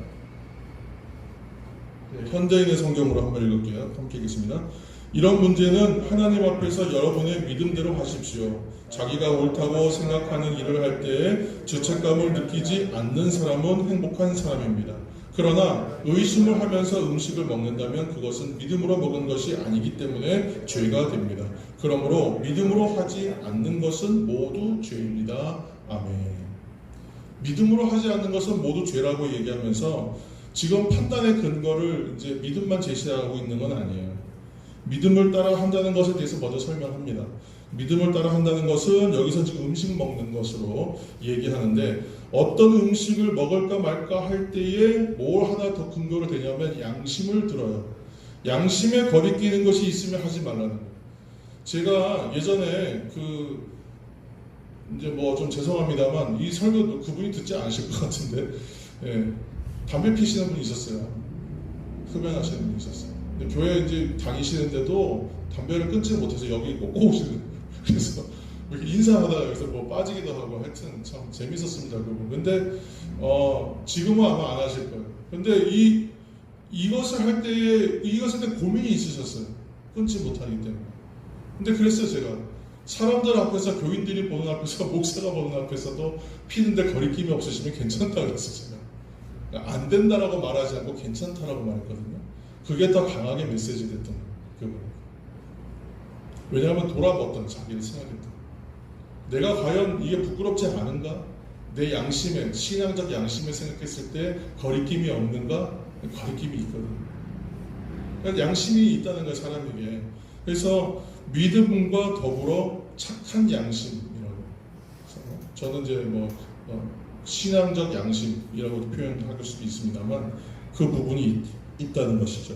네, 현대인의 성경으로 한번 읽을게요. 함께 읽겠습니다. 이런 문제는 하나님 앞에서 여러분의 믿음대로 하십시오. 자기가 옳다고 생각하는 일을 할 때에 죄책감을 느끼지 않는 사람은 행복한 사람입니다. 그러나 의심을 하면서 음식을 먹는다면 그것은 믿음으로 먹은 것이 아니기 때문에 죄가 됩니다. 그러므로 믿음으로 하지 않는 것은 모두 죄입니다. 아멘. 믿음으로 하지 않는 것은 모두 죄라고 얘기하면서 지금 판단의 근거를 이제 믿음만 제시하고 있는 건 아니에요. 믿음을 따라 한다는 것에 대해서 먼저 설명합니다. 믿음을 따라 한다는 것은 여기서 지금 음식 먹는 것으로 얘기하는데 어떤 음식을 먹을까 말까 할 때에 뭘 하나 더 근거로 되냐면 양심을 들어요. 양심에 거리끼는 것이 있으면 하지 말라는 거예요. 제가 예전에 이제 뭐 좀 죄송합니다만 이 설교도 그분이 듣지 않으실 것 같은데, 예, 담배 피시는 분이 있었어요. 흡연하시는 분이 있었어요. 근데 교회 이제 다니시는데도 담배를 끊지 못해서 여기 꼭 오시는 거예요. 그래서 이렇게 인사하다가 여기서 뭐 빠지기도 하고 하여튼 참 재밌었습니다. 그분. 근데 지금은 아마 안 하실 거예요. 근데 이것을 할 때 고민이 있으셨어요. 끊지 못하기 때문에. 근데 그랬어요, 제가. 사람들 앞에서, 교인들이 보는 앞에서, 목사가 보는 앞에서도 피는데 거리낌이 없으시면 괜찮다고 그랬어요, 제가. 안 된다라고 말하지 않고 괜찮다라고 말했거든요. 그게 더 강하게 메시지 됐던 거예요, 그분. 왜냐하면 돌아봤던, 자기를 생각했던. 내가 과연 이게 부끄럽지 않은가? 내 양심에, 신앙적 양심에 생각했을 때 거리낌이 없는가? 거리낌이 있거든요. 그러니까 양심이 있다는 거예요, 사람에게. 그래서 믿음과 더불어 착한 양심이라고. 저는 이제 뭐 신앙적 양심이라고 표현할 수도 있습니다만 그 부분이 있다는 것이죠.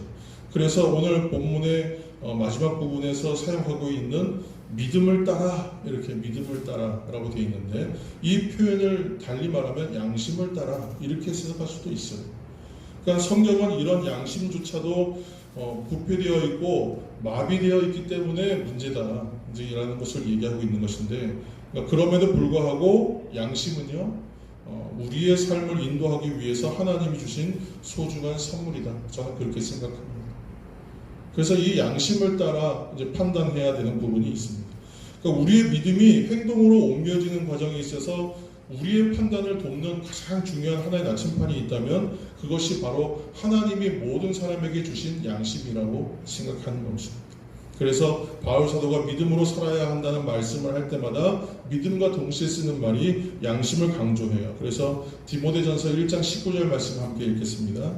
그래서 오늘 본문의 마지막 부분에서 사용하고 있는 믿음을 따라, 이렇게 믿음을 따라라고 되어 있는데, 이 표현을 달리 말하면 양심을 따라 이렇게 해석할 수도 있어요. 그러니까 성경은 이런 양심조차도 부패되어 있고 마비되어 있기 때문에 문제다, 이라는 것을 얘기하고 있는 것인데, 그러니까 그럼에도 불구하고 양심은요, 우리의 삶을 인도하기 위해서 하나님이 주신 소중한 선물이다. 저는 그렇게 생각합니다. 그래서 이 양심을 따라 이제 판단해야 되는 부분이 있습니다. 그러니까 우리의 믿음이 행동으로 옮겨지는 과정에 있어서 우리의 판단을 돕는 가장 중요한 하나의 나침판이 있다면 그것이 바로 하나님이 모든 사람에게 주신 양심이라고 생각하는 것입니다. 그래서 바울 사도가 믿음으로 살아야 한다는 말씀을 할 때마다 믿음과 동시에 쓰는 말이 양심을 강조해요. 그래서 디모데전서 1장 19절 말씀 함께 읽겠습니다.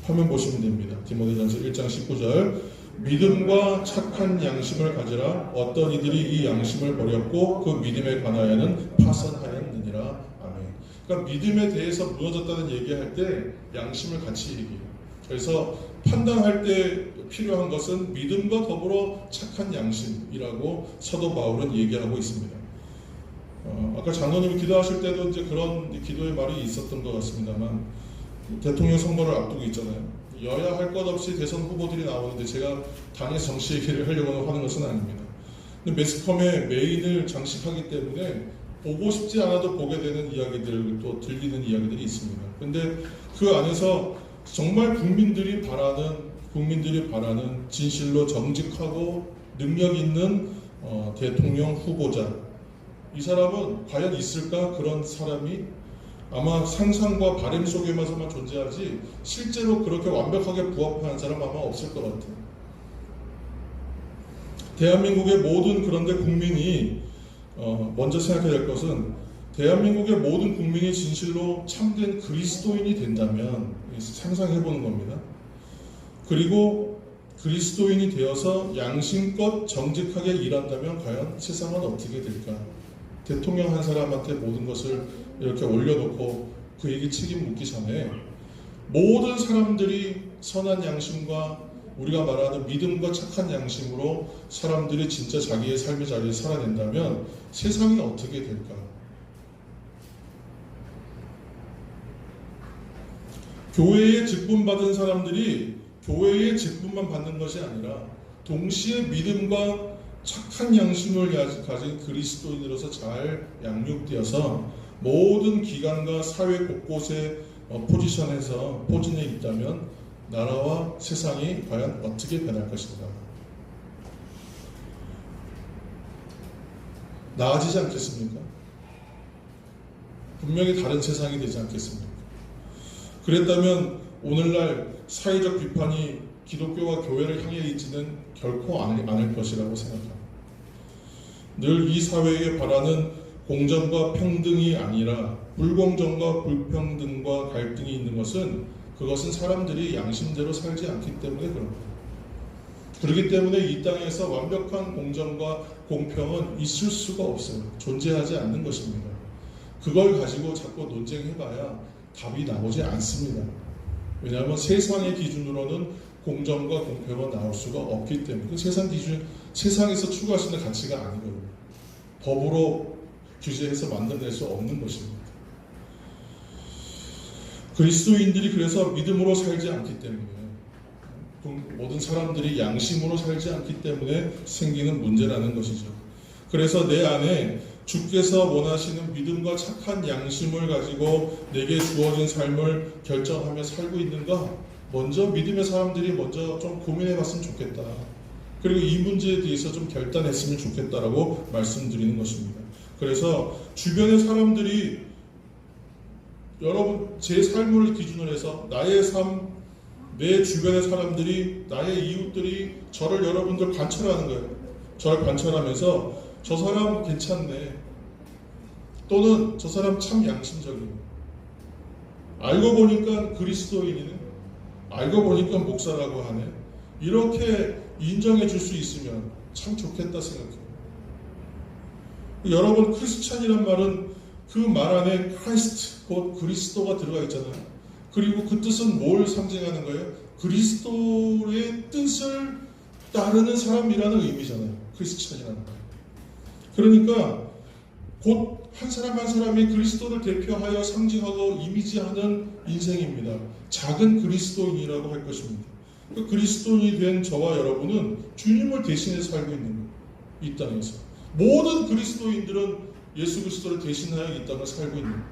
화면 보시면 됩니다. 디모데전서 1장 19절. 믿음과 착한 양심을 가지라. 어떤 이들이 이 양심을 버렸고 그 믿음에 관하여는 파선하였느니라. 아멘. 그러니까 믿음에 대해서 무너졌다는 얘기할 때 양심을 같이 얘기해요. 그래서 판단할 때 필요한 것은 믿음과 더불어 착한 양심이라고 사도 바울은 얘기하고 있습니다. 아까 장로님이 기도하실 때도 이제 그런 기도의 말이 있었던 것 같습니다만, 대통령 선거를 앞두고 있잖아요. 여야 할 것 없이 대선 후보들이 나오는데 제가 당에서 정치 얘기를 하려고 하는 것은 아닙니다. 근데 매스컴에 메인을 장식하기 때문에 보고 싶지 않아도 보게 되는 이야기들, 또 들리는 이야기들이 있습니다. 근데 그 안에서 정말 국민들이 바라는 진실로 정직하고 능력 있는 대통령 후보자, 이 사람은 과연 있을까? 그런 사람이 아마 상상과 바람 속에만 존재하지 실제로 그렇게 완벽하게 부합하는 사람 아마 없을 것 같아요. 대한민국의 모든, 그런데 국민이 먼저 생각해야 될 것은, 대한민국의 모든 국민이 진실로 참된 그리스도인이 된다면, 상상해보는 겁니다. 그리고 그리스도인이 되어서 양심껏 정직하게 일한다면 과연 세상은 어떻게 될까? 대통령 한 사람한테 모든 것을 이렇게 올려놓고 그에게 책임 묻기 전에 모든 사람들이 선한 양심과 우리가 말하는 믿음과 착한 양심으로 사람들이 진짜 자기의 삶의 자리에 살아낸다면 세상이 어떻게 될까? 교회에 직분받은 사람들이 교회의 직분만 받는 것이 아니라 동시에 믿음과 착한 양심을 가진 그리스도인으로서 잘 양육되어서 모든 기관과 사회 곳곳에 포진해 있다면 나라와 세상이 과연 어떻게 변할 것인가? 나아지지 않겠습니까? 분명히 다른 세상이 되지 않겠습니까? 그랬다면 오늘날 사회적 비판이 기독교와 교회를 향해 있지는 결코 않을 것이라고 생각합니다. 늘 이 사회에 바라는 공정과 평등이 아니라 불공정과 불평등과 갈등이 있는 것은, 그것은 사람들이 양심대로 살지 않기 때문에 그렇습니다. 그렇기 때문에 이 땅에서 완벽한 공정과 공평은 있을 수가 없어요. 존재하지 않는 것입니다. 그걸 가지고 자꾸 논쟁해봐야 답이 나오지 않습니다. 왜냐하면 세상의 기준으로는 공정과 공평은 나올 수가 없기 때문에, 그 세상 기준, 세상에서 추구하시는 가치가 아니거든요. 법으로 규제해서 만들어낼 수 없는 것입니다. 그리스도인들이 그래서 믿음으로 살지 않기 때문에, 모든 사람들이 양심으로 살지 않기 때문에 생기는 문제라는 것이죠. 그래서 내 안에 주께서 원하시는 믿음과 착한 양심을 가지고 내게 주어진 삶을 결정하며 살고 있는가? 먼저 믿음의 사람들이 먼저 좀 고민해 봤으면 좋겠다. 그리고 이 문제에 대해서 좀 결단했으면 좋겠다라고 말씀드리는 것입니다. 그래서 주변의 사람들이 여러분 제 삶을 기준으로 해서 나의 삶, 내 주변의 사람들이, 나의 이웃들이 저를 여러분들 관찰하는 거예요. 저를 관찰하면서 저 사람 괜찮네, 또는 저 사람 참 양심적이네, 알고 보니까 그리스도인이네, 알고 보니까 목사라고 하네, 이렇게 인정해 줄 수 있으면 참 좋겠다 생각해요. 여러분, 크리스찬이란 말은 그 말 안에 크라이스트, 곧 그리스도가 들어가 있잖아요. 그리고 그 뜻은 뭘 상징하는 거예요? 그리스도의 뜻을 따르는 사람이라는 의미잖아요. 크리스찬이라는 말. 그러니까 곧 한 사람 한 사람이 그리스도를 대표하여 상징하고 이미지하는 인생입니다. 작은 그리스도인이라고 할 것입니다. 그 그리스도인이 된 저와 여러분은 주님을 대신해 살고 있는 거예요. 이 땅에서. 모든 그리스도인들은 예수 그리스도를 대신하여 이 땅을 살고 있는 거예요.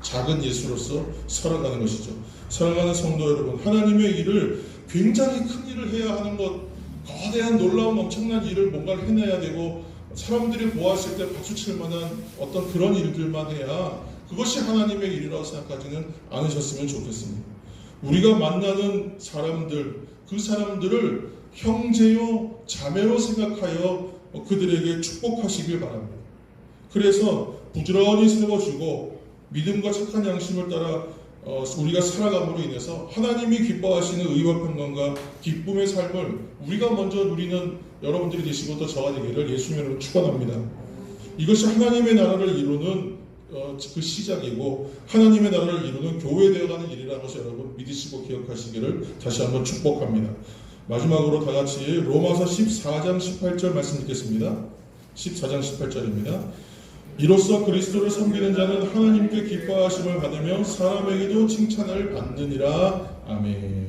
작은 예수로서 살아가는 것이죠. 사랑하는 성도 여러분, 하나님의 일을, 굉장히 큰 일을 해야 하는 것, 거대한 놀라운 엄청난 일을 뭔가를 해내야 되고 사람들이 보았을 때 박수칠 만한 어떤 그런 일들만 해야 그것이 하나님의 일이라고 생각하지는 않으셨으면 좋겠습니다. 우리가 만나는 사람들, 그 사람들을 형제요 자매로 생각하여 그들에게 축복하시길 바랍니다. 그래서 부지런히 세워주고 믿음과 착한 양심을 따라 우리가 살아감으로 인해서 하나님이 기뻐하시는 의와 평강과 기쁨의 삶을 우리가 먼저 누리는 여러분들이 되시고 또 저가 되기를 예수님으로 축원합니다. 이것이 하나님의 나라를 이루는 그 시작이고 하나님의 나라를 이루는 교회 되어가는 일이라는 것을 여러분 믿으시고 기억하시기를 다시 한번 축복합니다. 마지막으로 다 같이 로마서 14장 18절 말씀 읽겠습니다. 14장 18절입니다. 이로써 그리스도를 섬기는 자는 하나님께 기뻐하심을 받으며 사람에게도 칭찬을 받느니라. 아멘.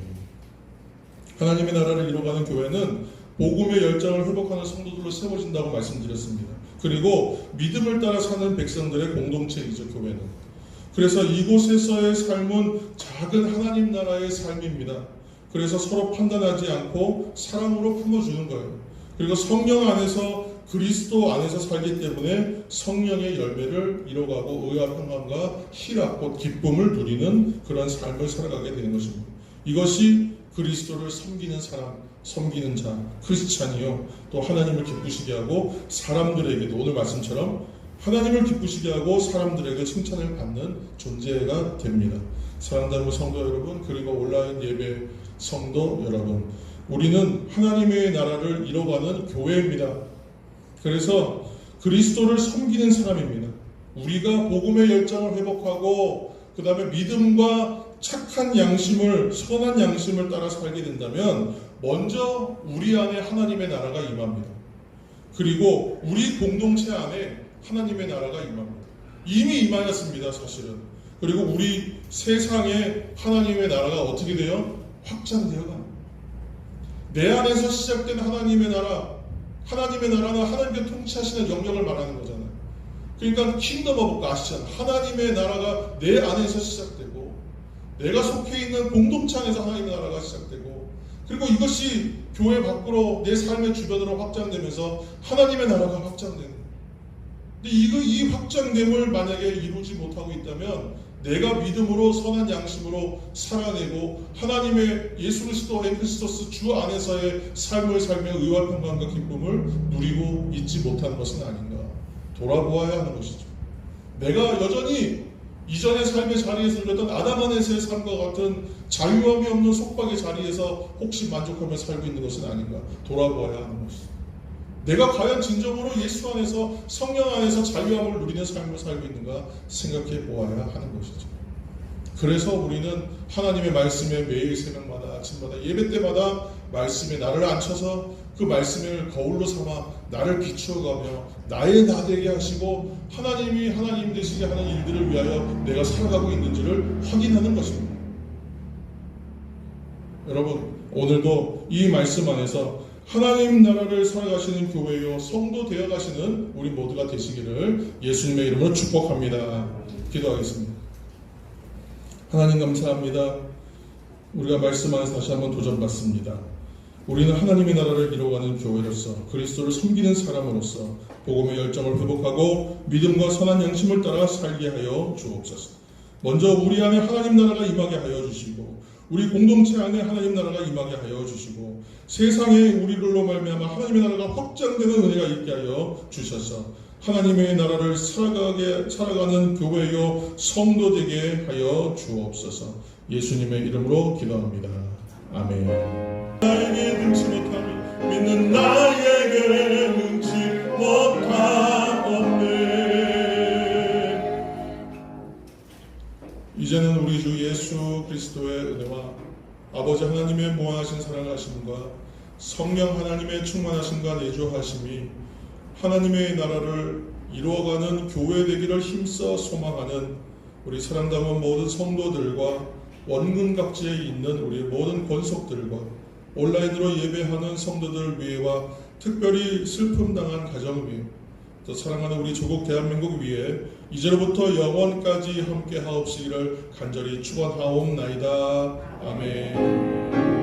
하나님의 나라를 이루어가는 교회는 복음의 열정을 회복하는 성도들로 세워진다고 말씀드렸습니다. 그리고 믿음을 따라 사는 백성들의 공동체이죠, 교회는. 그래서 이곳에서의 삶은 작은 하나님 나라의 삶입니다. 그래서 서로 판단하지 않고 사랑으로 품어주는 거예요. 그리고 성령 안에서, 그리스도 안에서 살기 때문에 성령의 열매를 이뤄가고 의와 평강과 희락, 곧 기쁨을 누리는 그런 삶을 살아가게 되는 것입니다. 이것이 그리스도를 섬기는 사람, 섬기는 자, 크리스찬이요, 또 하나님을 기쁘시게 하고 사람들에게도 오늘 말씀처럼 하나님을 기쁘시게 하고 사람들에게 칭찬을 받는 존재가 됩니다. 사랑하는 성도 여러분, 그리고 온라인 예배 성도 여러분, 우리는 하나님의 나라를 이뤄가는 교회입니다. 그래서 그리스도를 섬기는 사람입니다. 우리가 복음의 열정을 회복하고 그 다음에 믿음과 착한 양심을, 선한 양심을 따라 살게 된다면 먼저 우리 안에 하나님의 나라가 임합니다. 그리고 우리 공동체 안에 하나님의 나라가 임합니다. 이미 임하였습니다, 사실은. 그리고 우리 세상에 하나님의 나라가 어떻게 돼요? 확장되어 갑니다. 내 안에서 시작된 하나님의 나라, 하나님의 나라는 하나님께 통치하시는 영역을 말하는 거잖아요. 그러니까 킹덤 오브 갓이잖아요. 하나님의 나라가 내 안에서 시작되고 내가 속해 있는 공동체 안에서 하나님의 나라가 시작되고 그리고 이것이 교회 밖으로 내 삶의 주변으로 확장되면서 하나님의 나라가 확장되는 거예요. 근데 이 확장됨을 만약에 이루지 못하고 있다면 내가 믿음으로 선한 양심으로 살아내고 하나님의 예수 그리스도 엠피스토스 주 안에서의 삶을 살며 의와 평강과 기쁨을 누리고 있지 못한 것은 아닌가 돌아보아야 하는 것이죠. 내가 여전히 이전의 삶의 자리에서 누렸던 아담 안에서의 삶과 같은 자유함이 없는 속박의 자리에서 혹시 만족하며 살고 있는 것은 아닌가 돌아보아야 하는 것이죠. 내가 과연 진정으로 예수 안에서 성령 안에서 자유함을 누리는 삶을 살고 있는가 생각해 보아야 하는 것이죠. 그래서 우리는 하나님의 말씀에 매일 새벽마다 아침마다 예배 때마다 말씀에 나를 앉혀서 그 말씀을 거울로 삼아 나를 비추어가며 나의 나 되게 하시고 하나님이 하나님 되시게 하는 일들을 위하여 내가 살아가고 있는지를 확인하는 것입니다. 여러분, 오늘도 이 말씀 안에서 하나님 나라를 살아가시는 교회요 성도 되어가시는 우리 모두가 되시기를 예수님의 이름으로 축복합니다. 기도하겠습니다. 하나님 감사합니다. 우리가 말씀 안에서 다시 한번 도전받습니다. 우리는 하나님의 나라를 이루어가는 교회로서 그리스도를 섬기는 사람으로서 복음의 열정을 회복하고 믿음과 선한 양심을 따라 살게 하여 주옵소서. 먼저 우리 안에 하나님 나라가 임하게 하여 주시고 우리 공동체 안에 하나님 나라가 임하게 하여 주시고 세상에 우리들로 말미암아 하나님의 나라가 확장되는 은혜가 있게 하여 주셔서 하나님의 나라를 살아가는 교회요 성도 되게 하여 주옵소서. 예수님의 이름으로 기도합니다. 아멘. 나에게 능치 못함이 믿는 나에게 능치 못함 없네. 이제는 우리 주 예수 그리스도의 은혜와 아버지 하나님의 무한하신 사랑하심과 성령 하나님의 충만하심과 내주하심이 하나님의 나라를 이루어가는 교회 되기를 힘써 소망하는 우리 사랑 담은 모든 성도들과 원근 각지에 있는 우리 모든 권속들과 온라인으로 예배하는 성도들 위에와 특별히 슬픔 당한 가정 위에 또 사랑하는 우리 조국 대한민국 위에 이제로부터 영원까지 함께 하옵시기를 간절히 축원하옵나이다. 아멘.